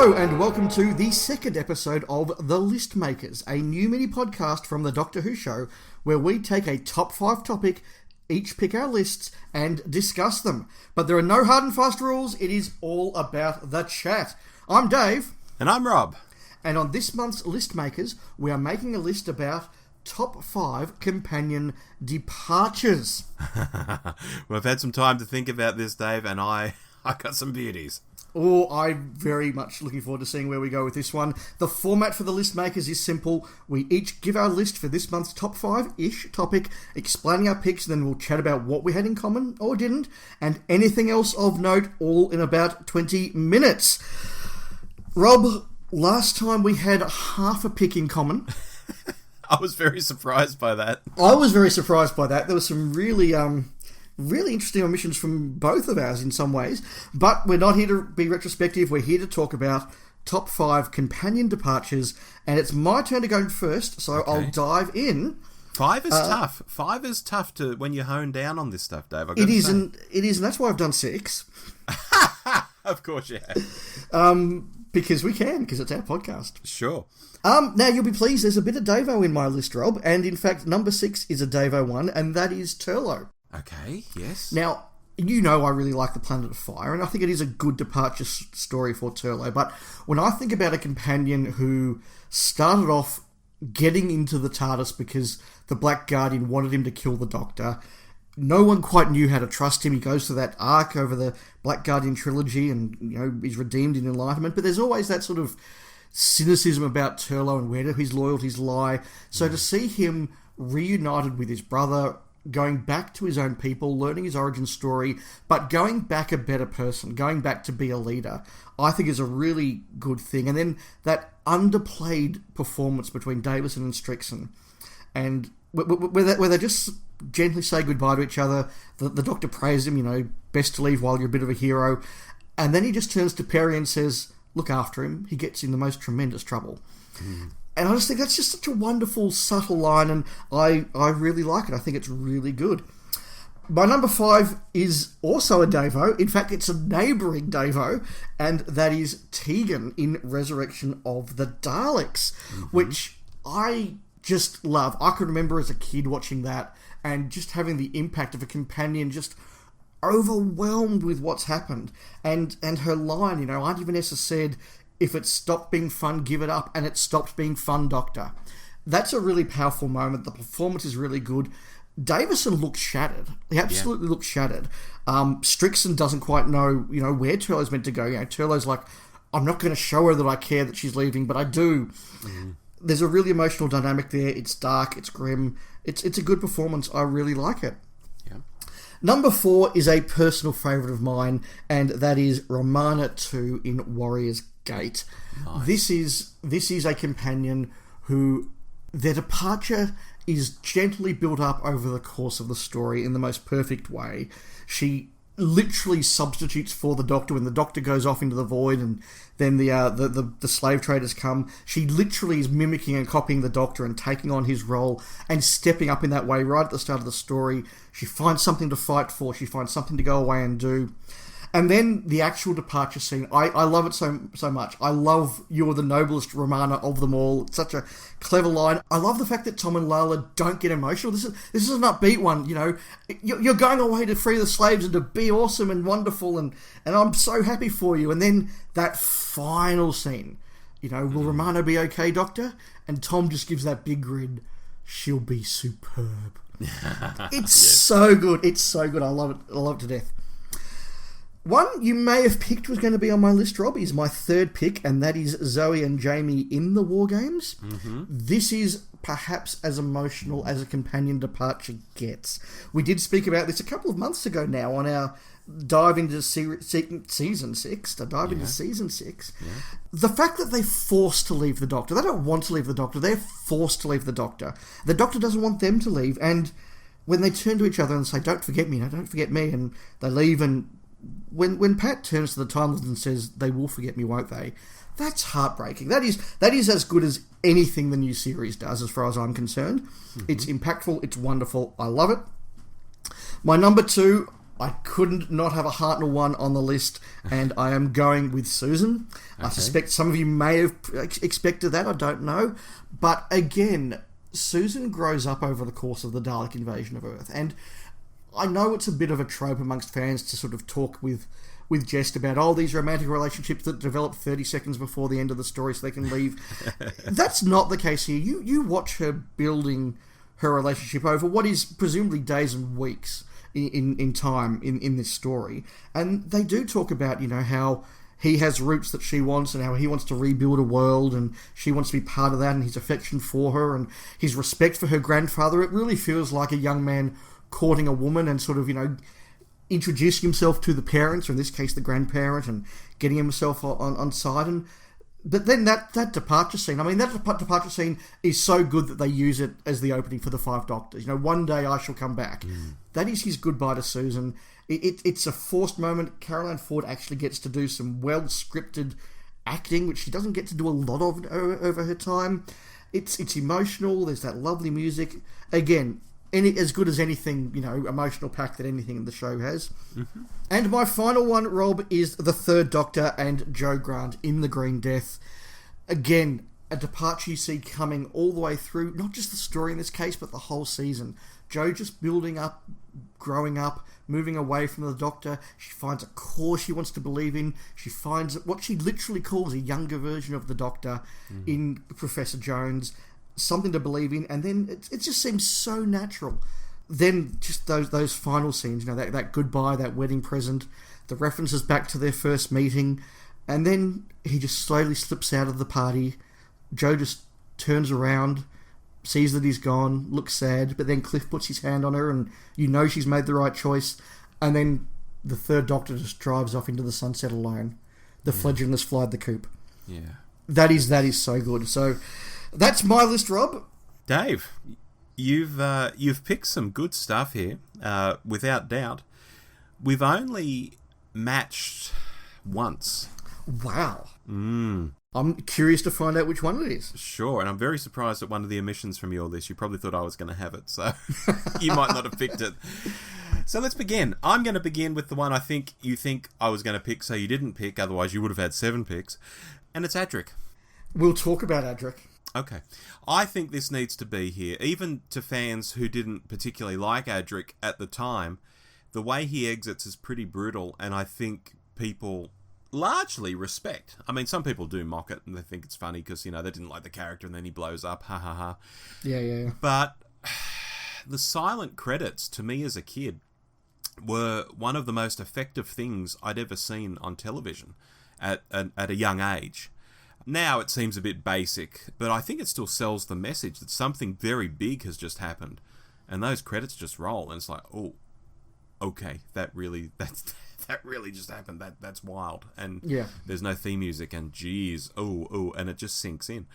Hello and welcome to the second episode of The List Makers, a new mini podcast from the Doctor Who show where we take a top 5 topic, each pick our lists and discuss them. But there are no hard and fast rules, it is all about the chat. I'm Dave. And I'm Rob. And on this month's List Makers, we are making a list about top 5 companion departures. Well, I've had some time to think about this, Dave, and I got some beauties. Oh, I'm very much looking forward to seeing where we go with this one. The format for the List Makers is simple. We each give our list for this month's top 5-ish topic, explaining our picks, and then we'll chat about what we had in common or didn't, and anything else of note, all in about 20 minutes. Rob, last time we had half a pick in common. I was very surprised by that. I was very surprised by that. There was some really interesting omissions from both of ours in some ways, but we're not here to be retrospective. We're here to talk about top 5 companion departures, and it's my turn to go first, so okay. I'll dive in. 5 is tough. 5 is tough to when you hone down on this stuff, Dave. It is, and that's why I've done 6. Of course you have. Because we can, because it's our podcast. Sure. Now, you'll be pleased, there's a bit of Davo in my list, Rob, and in fact, number 6 is a Davo one, and that is Turlough. Okay, yes. Now, you know I really like the Planet of Fire, and I think it is a good departure story for Turlough, but when I think about a companion who started off getting into the TARDIS because the Black Guardian wanted him to kill the Doctor, no one quite knew how to trust him. He goes to that arc over the Black Guardian trilogy and, you know, he's redeemed in Enlightenment, but there's always that sort of cynicism about Turlough and where do his loyalties lie. So to see him reunited with his brother, going back to his own people, learning his origin story, but going back a better person, going back to be a leader, I think is a really good thing. And then that underplayed performance between Davison and Strickson, and where they just gently say goodbye to each other. The Doctor praises him, you know, best to leave while you're a bit of a hero. And then he just turns to Perry and says, look after him. He gets in the most tremendous trouble. Mm. And I just think that's just such a wonderful, subtle line, and I really like it. I think it's really good. My number 5 is also a Davo. In fact, it's a neighbouring Davo, and that is Tegan in Resurrection of the Daleks, which I just love. I can remember as a kid watching that and just having the impact of a companion just overwhelmed with what's happened. And her line, you know, Auntie Vanessa said, if it stopped being fun, give it up, and it stopped being fun, Doctor. That's a really powerful moment. The performance is really good. Davison looks shattered. He absolutely looks shattered. Strickson doesn't quite know, you know, where Turlough's meant to go. You know, Turlough's like, I'm not going to show her that I care that she's leaving, but I do. Mm. There's a really emotional dynamic there. It's dark, it's grim. It's a good performance. I really like it. Yeah. Number 4 is a personal favourite of mine, and that is Romana 2 in Warrior's Gate. Nice. This is a companion who their departure is gently built up over the course of the story in the most perfect way. She literally substitutes for the Doctor when the Doctor goes off into the void, and then the slave traders come. She literally is mimicking and copying the Doctor and taking on his role and stepping up in that way right at the start of the story. She finds something to fight for. She finds something to go away and do. And then the actual departure scene, I love it so much. I love you're the noblest Romana of them all. It's such a clever line. I love the fact that Tom and Lala don't get emotional. This is an upbeat one, you know. You're going away to free the slaves and to be awesome and wonderful, and I'm so happy for you. And then that final scene, you know, will Romana be okay, Doctor? And Tom just gives that big grin. She'll be superb. It's so good. It's so good. I love it. I love it to death. One you may have picked was going to be on my list, Rob, is my 3rd pick, and that is Zoe and Jamie in the War Games. Mm-hmm. This is perhaps as emotional as a companion departure gets. We did speak about this a couple of months ago now on our dive into season 6. Into season 6. Yeah. The fact that they're forced to leave the Doctor. They don't want to leave the Doctor. They're forced to leave the Doctor. The Doctor doesn't want them to leave. And when they turn to each other and say, don't forget me, don't forget me, and they leave, and when Pat turns to the Time Lords and says, they will forget me, won't they? That's heartbreaking. That is as good as anything the new series does, as far as I'm concerned. Mm-hmm. It's impactful. It's wonderful. I love it. My number 2, I couldn't not have a Hartnell one on the list, and I am going with Susan. Okay. I suspect some of you may have expected that, I don't know. But again, Susan grows up over the course of the Dalek invasion of Earth, and I know it's a bit of a trope amongst fans to sort of talk with jest about, these romantic relationships that develop 30 seconds before the end of the story so they can leave. That's not the case here. You watch her building her relationship over what is presumably days and weeks in time in this story. And they do talk about, how he has roots that she wants and how he wants to rebuild a world and she wants to be part of that, and his affection for her and his respect for her grandfather. It really feels like a young man courting a woman and sort of, introducing himself to the parents, or in this case the grandparent, and getting himself on side. But then that departure scene, that departure scene is so good that they use it as the opening for the Five Doctors. One day I shall come back. That is his goodbye to Susan. It's a forced moment. Caroline Ford actually gets to do some well-scripted acting, which she doesn't get to do a lot of over her time. It's emotional. There's that lovely music. Again, as good as anything, emotional pack that anything in the show has. Mm-hmm. And my final one, Rob, is the Third Doctor and Jo Grant in The Green Death. Again, a departure you see coming all the way through, not just the story in this case, but the whole season. Jo just building up, growing up, moving away from the Doctor. She finds a cause she wants to believe in. She finds what she literally calls a younger version of the Doctor in Professor Jones. Something to believe in, and then it just seems so natural. Then just those final scenes, that goodbye, that wedding present, the references back to their first meeting, and then he just slowly slips out of the party. Jo just turns around, sees that he's gone, looks sad, but then Cliff puts his hand on her, and she's made the right choice. And then the Third Doctor just drives off into the sunset alone. The fledgling has flied the coop. Yeah, that is so good. So that's my list, Rob. Dave, you've picked some good stuff here, without doubt. We've only matched once. Wow. I'm curious to find out which one it is. Sure, and I'm very surprised at one of the omissions from your list. You probably thought I was going to have it, so you might not have picked it. So let's begin. I'm going to begin with the one you think I was going to pick, so you didn't pick, otherwise you would have had 7 picks. And it's Adric. We'll talk about Adric. Okay. I think this needs to be here. Even to fans who didn't particularly like Adric at the time, the way he exits is pretty brutal, and I think people largely respect. Some people do mock it, and they think it's funny because, they didn't like the character, and then he blows up, ha ha ha. Yeah. But the silent credits, to me as a kid, were one of the most effective things I'd ever seen on television at a young age. Now it seems a bit basic, but I think it still sells the message that something very big has just happened, and those credits just roll, and it's like, oh, okay, that really just happened. That's wild, and there's no theme music, and geez, and it just sinks in.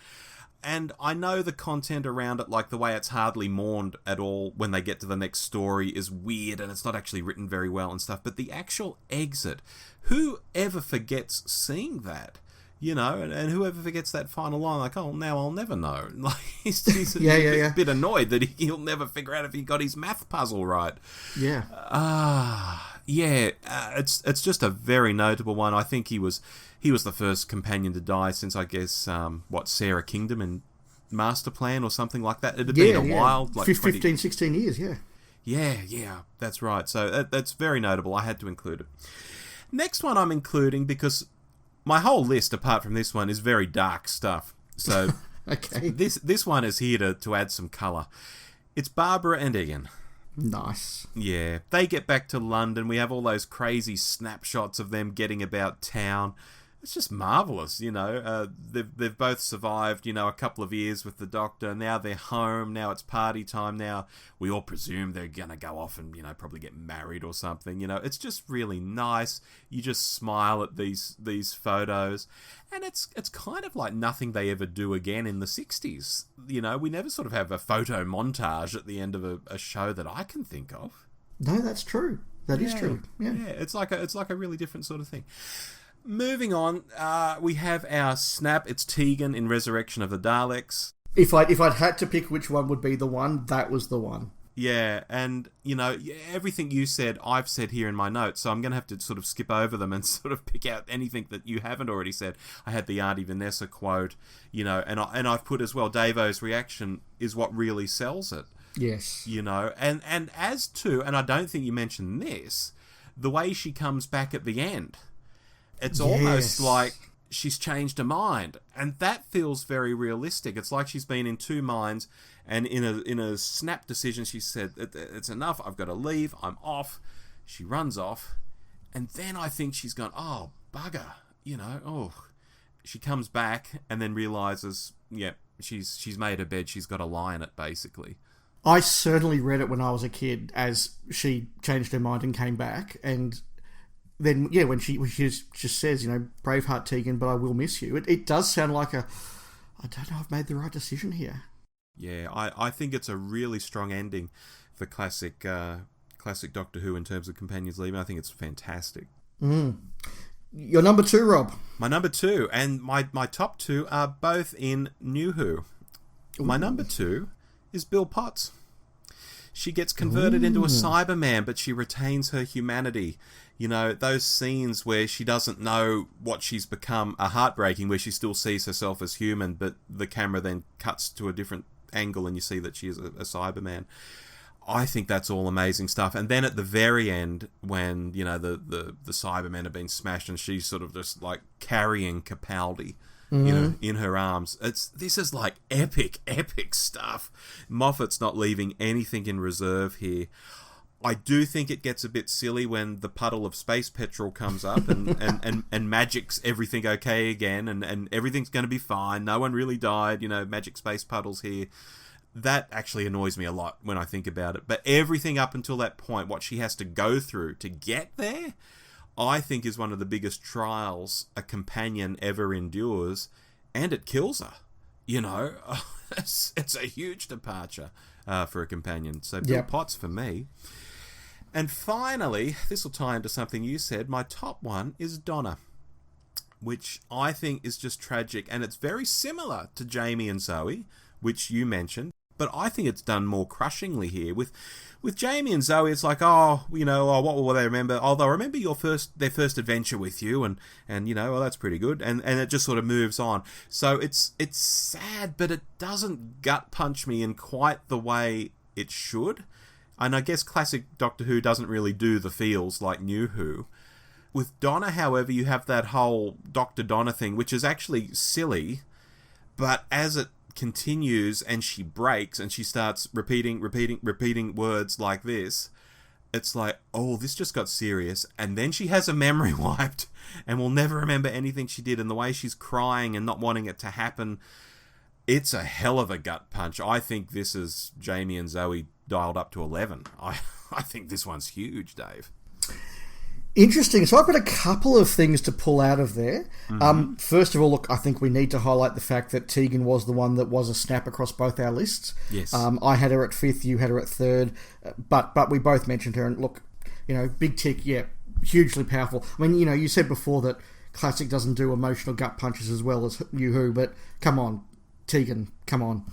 And I know the content around it, like the way it's hardly mourned at all when they get to the next story, is weird, and it's not actually written very well and stuff. But the actual exit, who ever forgets seeing that? And whoever forgets that final line, like, oh, now I'll never know. Like, he's a bit annoyed that he'll never figure out if he got his math puzzle right. Yeah. It's just a very notable one. I think he was the first companion to die since, I guess, Sarah Kingdom in Master Plan or something like that. It had been a while. Like 15, 16 years, yeah. Yeah, that's right. So that's very notable. I had to include it. Next one I'm including because my whole list, apart from this one, is very dark stuff. So okay. This one is here to add some colour. It's Barbara and Ian. Nice. Yeah. They get back to London. We have all those crazy snapshots of them getting about town. It's just marvellous, They've both survived, a couple of years with the Doctor. Now they're home. Now it's party time. Now we all presume they're going to go off and, probably get married or something. It's just really nice. You just smile at these photos. And it's kind of like nothing they ever do again in the 60s. We never sort of have a photo montage at the end of a show that I can think of. No, that's true. That is true. Yeah, it's like a really different sort of thing. Moving on, we have our snap. It's Tegan in Resurrection of the Daleks. If I'd had to pick which one would be the one, that was the one. Yeah, and, everything you said, I've said here in my notes, so I'm going to have to sort of skip over them and sort of pick out anything that you haven't already said. I had the Auntie Vanessa quote, and I've put as well, Davo's reaction is what really sells it. Yes. And as to, and I don't think you mentioned this, the way she comes back at the end, it's almost like she's changed her mind, and that feels very realistic. It's like she's been in two minds, and in a snap decision, she said, "It's enough. I've got to leave. I'm off." She runs off, and then I think she's gone, "Oh bugger," She comes back and then realizes, she's made her bed. She's got to lie in it, basically. I certainly read it when I was a kid as she changed her mind and came back, and then, when she just says, Braveheart Tegan, but I will miss you. It does sound like I don't know, I've made the right decision here. Yeah, I think it's a really strong ending for classic Doctor Who in terms of companions leaving. I think it's fantastic. Your number 2, Rob? My number 2, and my top 2 are both in New Who. Ooh. My number 2 is Bill Potts. She gets converted into a Cyberman, but she retains her humanity. Those scenes where she doesn't know what she's become are heartbreaking, where she still sees herself as human, but the camera then cuts to a different angle and you see that she is a Cyberman. I think that's all amazing stuff. And then at the very end, when, the Cybermen have been smashed and she's sort of just like carrying Capaldi, in her arms. This is like epic stuff. Moffat's not leaving anything in reserve here. I do think it gets a bit silly when the puddle of space petrol comes up and magic's everything okay again and everything's going to be fine. No one really died, magic space puddles here. That actually annoys me a lot when I think about it. But everything up until that point, what she has to go through to get there, I think is one of the biggest trials a companion ever endures, and it kills her. It's a huge departure for a companion. So Bill Potts for me. And finally, this will tie into something you said, my top one is Donna, which I think is just tragic, and it's very similar to Jamie and Zoe, which you mentioned, but I think it's done more crushingly here. With Jamie and Zoe, it's like, what will they remember? Oh, they'll remember their first adventure with you, and that's pretty good, and it just sort of moves on. So it's sad, but it doesn't gut punch me in quite the way it should. And I guess classic Doctor Who doesn't really do the feels like New Who. With Donna, however, you have that whole Dr. Donna thing, which is actually silly, but as it continues and she breaks and she starts repeating words like this, it's like, oh, this just got serious. And then she has a memory wiped and will never remember anything she did, and the way she's crying and not wanting it to happen, it's a hell of a gut punch. I think this is Jamie and Zoe dialed up to 11. I think this one's huge, Dave. Interesting. So I've got a couple of things to pull out of there. First of all, look, I think we need to highlight the fact that Tegan was the one that was a snap across both our lists. Yes. I had her at 5th, you had her at 3rd, but we both mentioned her, and look, big tick, hugely powerful. I mean, you said before that Classic doesn't do emotional gut punches as well as New Who, but come on, Tegan, come on.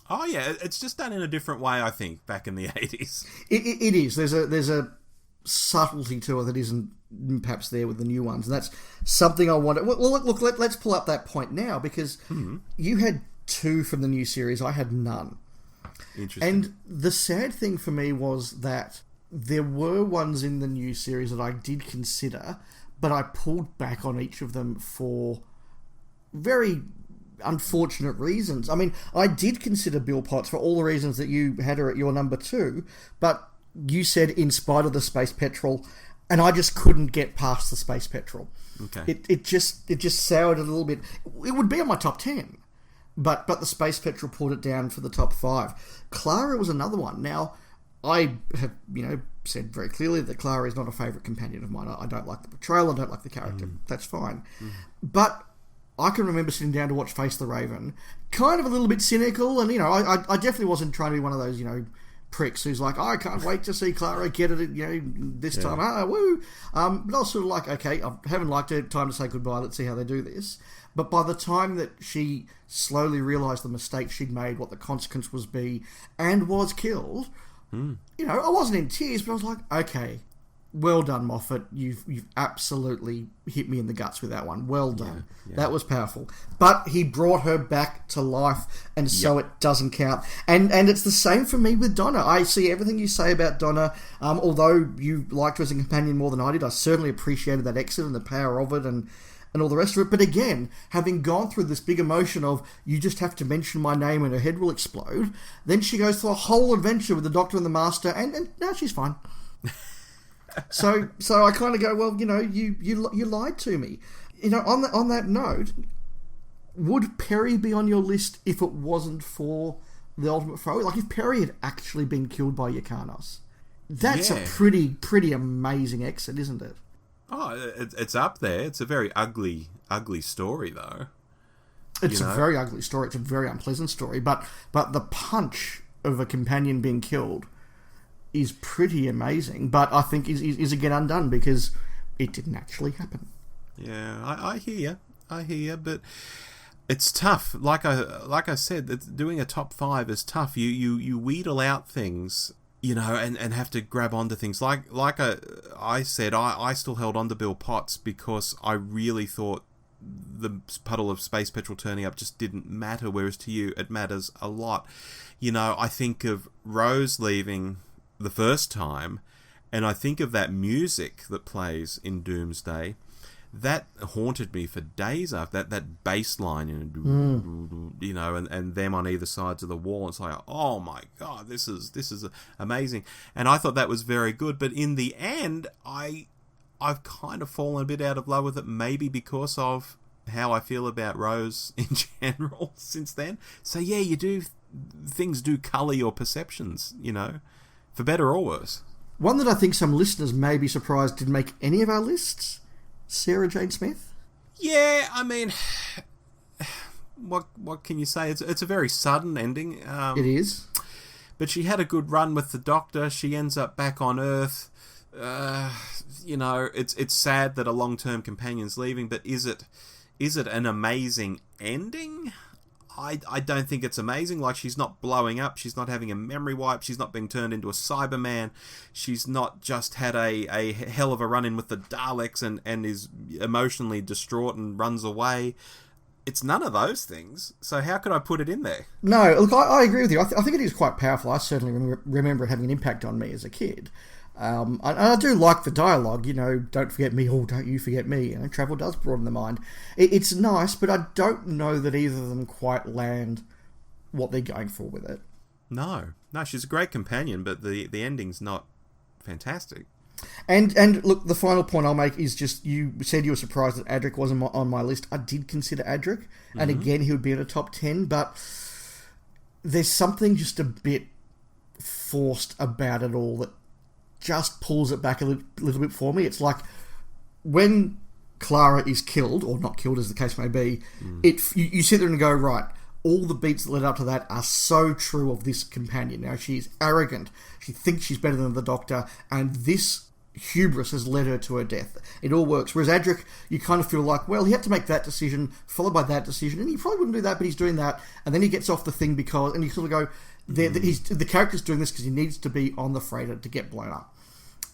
Oh yeah, it's just done in a different way, I think, back in the 80s. It is. There's a subtlety to it that isn't perhaps there with the new ones, and that's something I want. Well, look, let's pull up that point now, because you had 2 from the new series, I had none. Interesting. And the sad thing for me was that there were ones in the new series that I did consider, but I pulled back on each of them for very unfortunate reasons. I mean, I did consider Bill Potts for all the reasons that you had her at your number 2, but you said in spite of the space petrol, and I just couldn't get past the space petrol. Okay. It just soured a little bit. It would be on my top 10, but the space petrol pulled it down for the top 5. Clara was another one. Now, I have said very clearly that Clara is not a favourite companion of mine. I don't like the portrayal. I don't like the character. That's fine. But I can remember sitting down to watch Face the Raven, kind of a little bit cynical, and I definitely wasn't trying to be one of those pricks who's like, I can't wait to see Clara get it, this time, woo. But I was sort of like, okay, I haven't liked her, time to say goodbye, let's see how they do this. But by the time that she slowly realised the mistake she'd made, what the consequence was be, and was killed, You know, I wasn't in tears, but I was like, okay, well done, Moffat. You've absolutely hit me in the guts with that one. Well done. Yeah. That was powerful. But he brought her back to life, and so it doesn't count. And it's the same for me with Donna. I see everything you say about Donna. Although you liked her as a companion more than I did, I certainly appreciated that exit and the power of it and all the rest of it. But again, having gone through this big emotion of you just have to mention my name and her head will explode, then she goes through a whole adventure with the Doctor and the Master, and now she's fine. So I kind of go, well, you know, you lied to me. You know, on that note, would Perry be on your list if it wasn't for the Ultimate Foe? Like, if Perry had actually been killed by Yrcanos, that's a pretty amazing exit, isn't it? Oh, it's up there. It's a very ugly story, though. It's a very ugly story. It's a very unpleasant story. But the punch of a companion being killed is pretty amazing. But I think is again undone because it didn't actually happen. Yeah, I hear you, but it's tough. Like I said, doing a top 5 is tough. You wheedle out things, you know, and have to grab onto things. Like I said, I still held on to Bill Potts because I really thought the puddle of space petrol turning up just didn't matter, whereas to you it matters a lot. You know, I think of Rose leaving the first time, and I think of that music that plays in Doomsday. That haunted me for days after that bass line, you know, and them on either sides of the wall. It's like, oh my god, this is amazing. And I thought that was very good. But in the end, I've kind of fallen a bit out of love with it, maybe because of how I feel about Rose in general since then. So yeah, things do colour your perceptions, you know, for better or worse. One that I think some listeners may be surprised didn't make any of our lists. Sarah Jane Smith? Yeah, I mean, what can you say? It's a very sudden ending. It is. But she had a good run with the Doctor. She ends up back on Earth. You know, it's sad that a long-term companion's leaving, but is it an amazing ending? I don't think it's amazing. Like, she's not blowing up. She's not having a memory wipe. She's not being turned into a Cyberman. She's not just had a hell of a run-in with the Daleks and is emotionally distraught and runs away. It's none of those things. So how could I put it in there? No, look, I agree with you. I think it is quite powerful. I certainly remember it having an impact on me as a kid. And I do like the dialogue, you know, don't forget me, oh, don't you forget me. You know, travel does broaden the mind. It's nice, but I don't know that either of them quite land what they're going for with it. No, she's a great companion, but the ending's not fantastic. And look, the final point I'll make is just, you said you were surprised that Adric wasn't on my list. I did consider Adric, and again, he would be in a top 10, but there's something just a bit forced about it all that just pulls it back a little bit for me. It's like when Clara is killed, or not killed as the case may be, you sit there and go, right, all the beats that led up to that are so true of this companion. Now, she's arrogant, she thinks she's better than the Doctor, and this hubris has led her to her death. It all works. Whereas Adric, you kind of feel like, well, he had to make that decision, followed by that decision, and he probably wouldn't do that, but he's doing that, and then he gets off the thing because, and you sort of go, the character's doing this because he needs to be on the freighter to get blown up.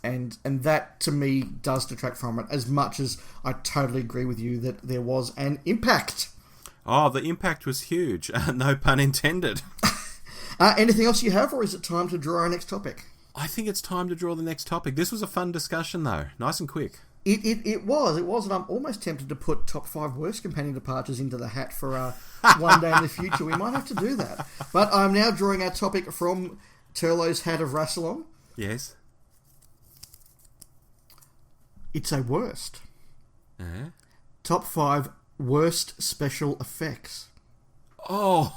And that, to me, does detract from it, as much as I totally agree with you that there was an impact. Oh, the impact was huge. No pun intended. Anything else you have, or is it time to draw our next topic? I think it's time to draw the next topic. This was a fun discussion, though. Nice and quick. It was, and I'm almost tempted to put top 5 worst companion departures into the hat for one day in the future. We might have to do that. But I'm now drawing our topic from Turlough's Hat of Rassilon. Yes. It's a worst. Top 5 worst special effects. Where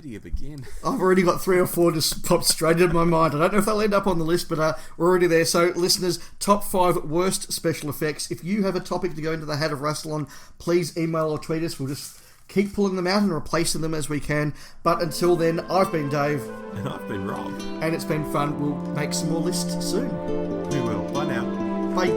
do you begin? I've already got 3 or 4 just popped straight into my mind. I don't know if they'll end up on the list, but we're already there. So, listeners, top 5 worst special effects. If you have a topic to go into the Hat of Rassilon, please email or tweet us. We'll just keep pulling them out and replacing them as we can. But until then, I've been Dave. And I've been Rob. And it's been fun. We'll make some more lists soon. We will. Bye now. Bye.